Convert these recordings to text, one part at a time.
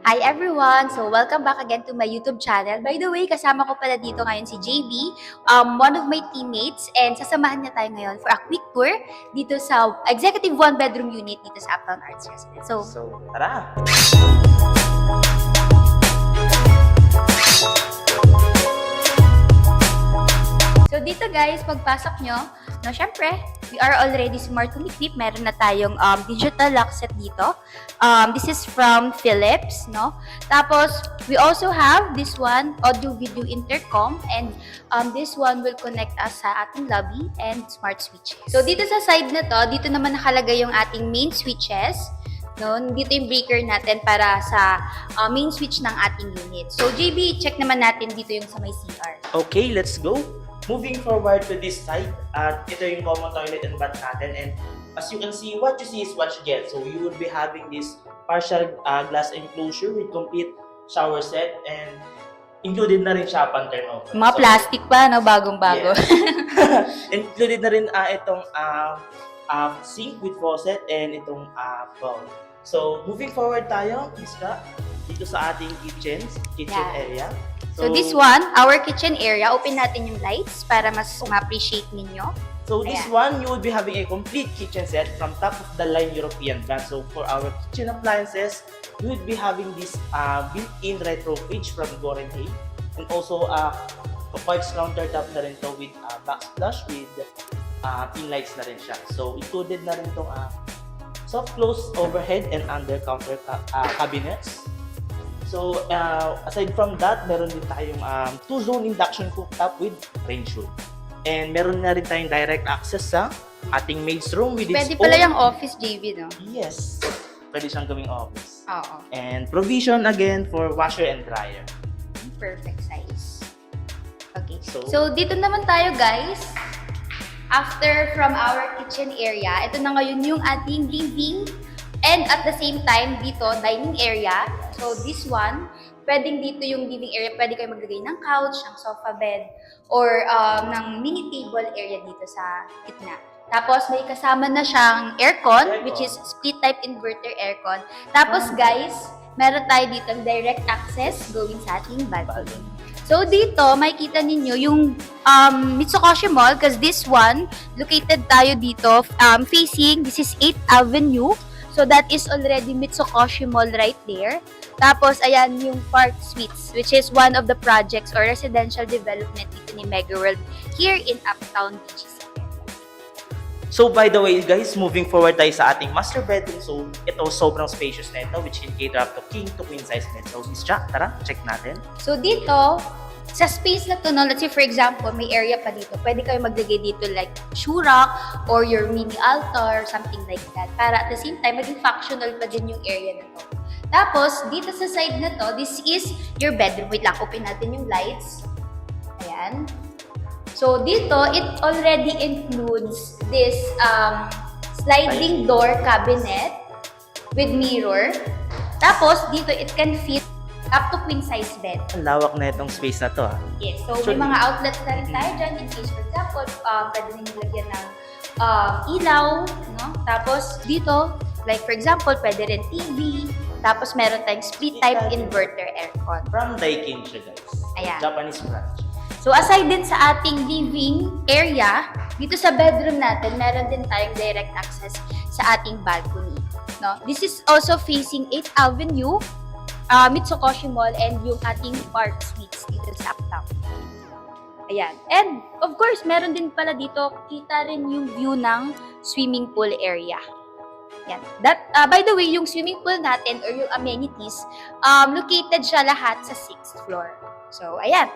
Hi everyone! So welcome back again to my YouTube channel. By the way, kasama ko pala dito ngayon si JB, one of my teammates, and sasamahan niya tayo ngayon for a quick tour dito sa Executive One Bedroom Unit dito sa Uptown Arts Residence. So, tara! So dito guys, pagpasok nyo, no, syempre, we are already smartly equipped. Meron na tayong digital lock set dito. This is from Philips, no? Tapos, we also have this one, audio-video intercom, and this one will connect us sa ating lobby and smart switches. So dito sa side na to, dito naman nakalagay yung ating main switches. No, dito yung breaker natin para sa main switch ng ating unit. So JB, check naman natin dito yung sa may CR. Okay, let's go! Moving forward to this side, ito yung common toilet and bath natin, and as you can see, what you see is what you get. So you will be having this partial glass enclosure with complete shower set, and included na rin siya upon turnover. Mga plastic pa, no? Bagong-bago. Yes. Included na rin itong sink with faucet and itong bowl. So moving forward tayo, Miska, dito sa ating kitchen area. So this one, our kitchen area, open natin yung lights para mas ma-appreciate ninyo. So this one, you will be having a complete kitchen set from top of the line European brand. So for our kitchen appliances, you will be having this built-in retro fridge from Gorenhay, and also quartz countertop na rin to with backsplash with pin lights na rin siya. So included na rin itong soft close overhead and under counter cabinets. So, aside from that, meron din tayong 2-zone induction cooktop with range hood. And meron na rin tayong direct access sa ating maid's room with its Pwede pala yung office, JB, no? Yes. Pwede siyang gawing office. Oo. And provision again for washer and dryer. Perfect size. Okay. So So, dito naman tayo, guys. After from our kitchen area, ito na ngayon yung ating living. And at the same time, dito, dining area. So, this one, pwedeng dito yung living area. Pwede kayo maglagay ng couch, ng sofa bed, or ng mini table area dito sa gitna. Tapos, may kasama na siyang aircon, which is split-type inverter aircon. Tapos, guys, meron tayo dito direct access going sa ating balcony. So, dito, makikita ninyo yung Mitsukoshi Mall, because this one, located tayo dito, facing, this is 8th Avenue. So, that is already Mitsukoshi Mall right there. Tapos, ayan yung Park Suites, which is one of the projects or residential development dito ni Megaworld here in Uptown BGC. So by the way guys, moving forward tayo sa ating master bedroom. So ito sobrang spacious na ito, which can cater up to king to queen size bed. So Miss Cha, tara, check natin. So dito, sa space na to, no, let's say for example, may area pa dito. Pwede kayo maglagay dito like shoe rack or your mini altar, something like that. Para at the same time, maging functional pa din yung area na to. Tapos, dito sa side na to, this is your bedroom. Wait lang, open natin yung lights. Ayan. So, dito, it already includes this sliding door cabinet with mirror. Tapos, dito, it can fit up to queen size bed. Ang lawak na itong space na to Yes. So, may mga outlets na rin tayo dyan in case, for example, pwede ninyo lagyan ng ilaw, no? Tapos, dito, like for example, pwede rin TV. Tapos, meron tayong split-type inverter aircon. From Daikin siya guys. Ayan. Japanese brand. So, aside din sa ating living area, dito sa bedroom natin, meron din tayong direct access sa ating balcony. No? This is also facing 8th Avenue, Mitsukoshi Mall, and yung ating Park Suites dito sa Uptown. Ayan. And, of course, meron din pala dito, kita rin yung view ng swimming pool area. Yan. That, by the way, yung swimming pool natin or yung amenities, located siya lahat sa 6th floor. So, ayan.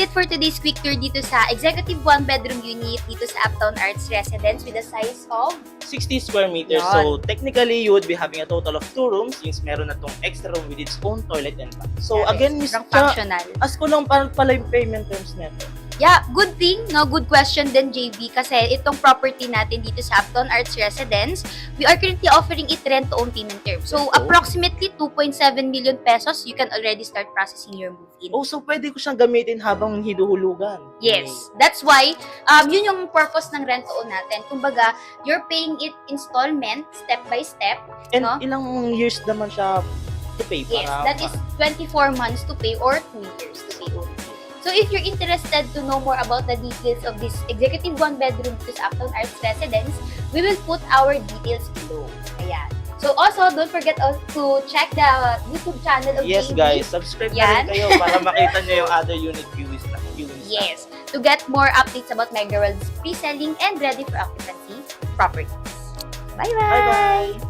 it for today's quick tour dito sa Executive 1-bedroom unit dito sa Uptown Arts Residence with a size of 60 square meters. Yan. So, technically, you would be having a total of 2 rooms since meron na tong extra room with its own toilet and bath. So, again, Miss sobrang Cha, functional. ask ko lang paano pala yung payment terms nito. Yeah, good thing, no? Good question din, JB, kasi itong property natin dito sa Uptown Arts Residence, we are currently offering it rent-to-own payment term. So, Oh. approximately 2.7 million pesos, you can already start processing your move-in. Oh, so pwede ko siyang gamitin habang hinuhulugan. Yes, that's why, yun yung purpose ng rent-to-own natin. Kumbaga, you're paying it installment, step by step. And No? ilang years naman siya to pay? Yes, para that is 24 months to pay or 2 years to pay only. So if you're interested to know more about the details of this Executive 1-bedroom to Uptown Arts Residence, we will put our details below. Ayan. So also, don't forget to check the YouTube channel of Yes, JB. guys. Subscribe na Yan. rin kayo para makita nyo yung other unit views na. Yes, to get more updates about Mega World's pre-selling and ready for occupancy properties. Bye-bye! Bye-bye!